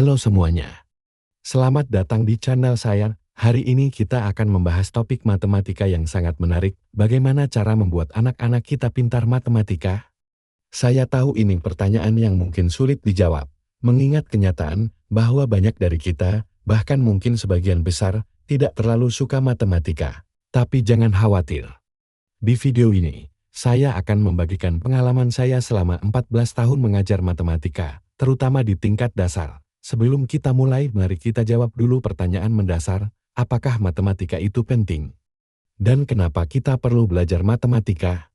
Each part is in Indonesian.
Halo semuanya, selamat datang di channel saya. Hari ini kita akan membahas topik matematika yang sangat menarik, bagaimana cara membuat anak-anak kita pintar matematika. Saya tahu ini pertanyaan yang mungkin sulit dijawab, mengingat kenyataan bahwa banyak dari kita, bahkan mungkin sebagian besar, tidak terlalu suka matematika. Tapi jangan khawatir. Di video ini, saya akan membagikan pengalaman saya selama 14 tahun mengajar matematika, terutama di tingkat dasar. Sebelum kita mulai, mari kita jawab dulu pertanyaan mendasar, apakah matematika itu penting? Dan kenapa kita perlu belajar matematika?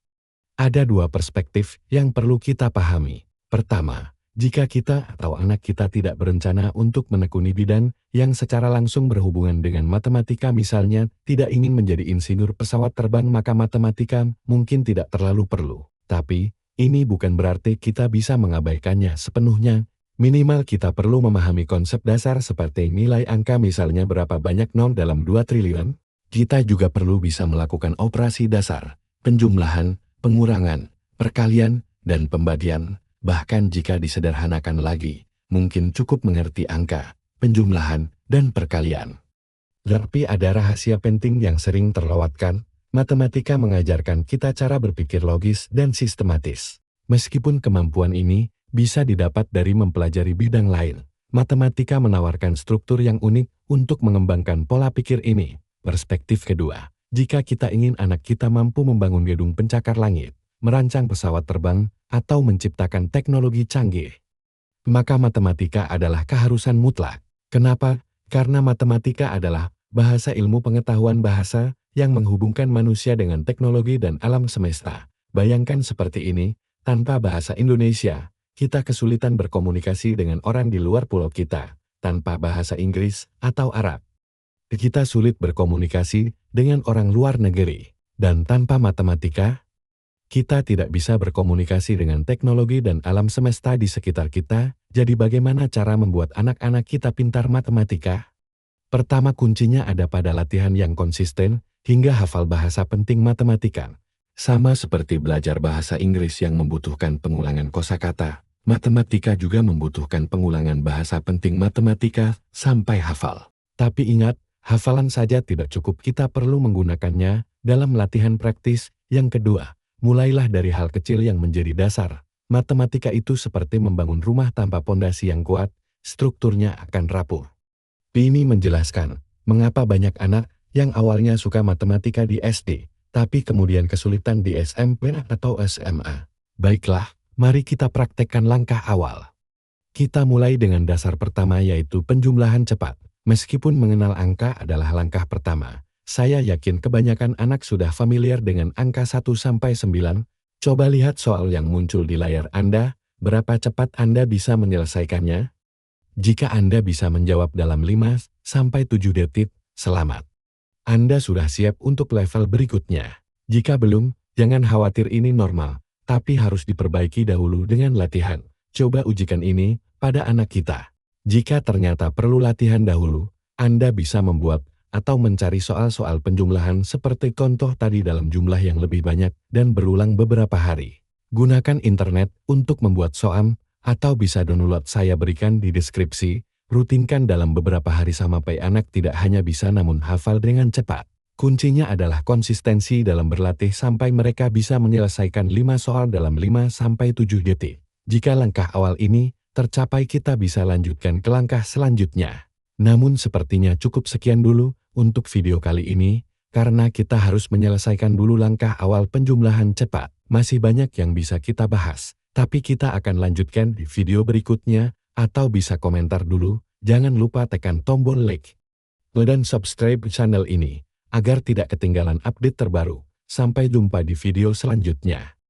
Ada dua perspektif yang perlu kita pahami. Pertama, jika kita atau anak kita tidak berencana untuk menekuni bidang yang secara langsung berhubungan dengan matematika, misalnya tidak ingin menjadi insinyur pesawat terbang, maka matematika mungkin tidak terlalu perlu. Tapi, ini bukan berarti kita bisa mengabaikannya sepenuhnya. Minimal kita perlu memahami konsep dasar seperti nilai angka, misalnya berapa banyak nol dalam 2 triliun. Kita juga perlu bisa melakukan operasi dasar, penjumlahan, pengurangan, perkalian, dan pembagian. Bahkan jika disederhanakan lagi, mungkin cukup mengerti angka, penjumlahan, dan perkalian. Tapi ada rahasia penting yang sering terlewatkan. Matematika mengajarkan kita cara berpikir logis dan sistematis. Meskipun kemampuan ini bisa didapat dari mempelajari bidang lain, matematika menawarkan struktur yang unik untuk mengembangkan pola pikir ini. Perspektif kedua, jika kita ingin anak kita mampu membangun gedung pencakar langit, merancang pesawat terbang, atau menciptakan teknologi canggih, maka matematika adalah keharusan mutlak. Kenapa? Karena matematika adalah bahasa ilmu pengetahuan bahasa yang menghubungkan manusia dengan teknologi dan alam semesta. Bayangkan seperti ini, tanpa bahasa Indonesia, kita kesulitan berkomunikasi dengan orang di luar pulau kita. Tanpa bahasa Inggris atau Arab, kita sulit berkomunikasi dengan orang luar negeri. Dan tanpa matematika, kita tidak bisa berkomunikasi dengan teknologi dan alam semesta di sekitar kita. Jadi bagaimana cara membuat anak-anak kita pintar matematika? Pertama, kuncinya ada pada latihan yang konsisten hingga hafal bahasa penting matematika. Sama seperti belajar bahasa Inggris yang membutuhkan pengulangan kosakata, matematika juga membutuhkan pengulangan bahasa penting matematika sampai hafal. Tapi ingat, hafalan saja tidak cukup, kita perlu menggunakannya dalam latihan praktis. Yang kedua, mulailah dari hal kecil yang menjadi dasar. Matematika itu seperti membangun rumah tanpa pondasi yang kuat, strukturnya akan rapuh. Ini menjelaskan mengapa banyak anak yang awalnya suka matematika di SD, tapi kemudian kesulitan di SMP atau SMA. Baiklah, mari kita praktekkan langkah awal. Kita mulai dengan dasar pertama, yaitu penjumlahan cepat. Meskipun mengenal angka adalah langkah pertama, saya yakin kebanyakan anak sudah familiar dengan angka 1-9. Coba lihat soal yang muncul di layar Anda, berapa cepat Anda bisa menyelesaikannya? Jika Anda bisa menjawab dalam 5-7 detik, selamat. Anda sudah siap untuk level berikutnya. Jika belum, jangan khawatir, ini normal, tapi harus diperbaiki dahulu dengan latihan. Coba ujikan ini pada anak kita. Jika ternyata perlu latihan dahulu, Anda bisa membuat atau mencari soal-soal penjumlahan seperti contoh tadi dalam jumlah yang lebih banyak dan berulang beberapa hari. Gunakan internet untuk membuat soal, atau bisa download, saya berikan di deskripsi. Rutinkan dalam beberapa hari sampai anak tidak hanya bisa namun hafal dengan cepat. Kuncinya adalah konsistensi dalam berlatih sampai mereka bisa menyelesaikan 5 soal dalam 5-7 detik. Jika langkah awal ini tercapai, kita bisa lanjutkan ke langkah selanjutnya. Namun sepertinya cukup sekian dulu untuk video kali ini, karena kita harus menyelesaikan dulu langkah awal penjumlahan cepat. Masih banyak yang bisa kita bahas, tapi kita akan lanjutkan di video berikutnya, atau bisa komentar dulu. Jangan lupa tekan tombol like dan subscribe channel ini, agar tidak ketinggalan update terbaru. Sampai jumpa di video selanjutnya.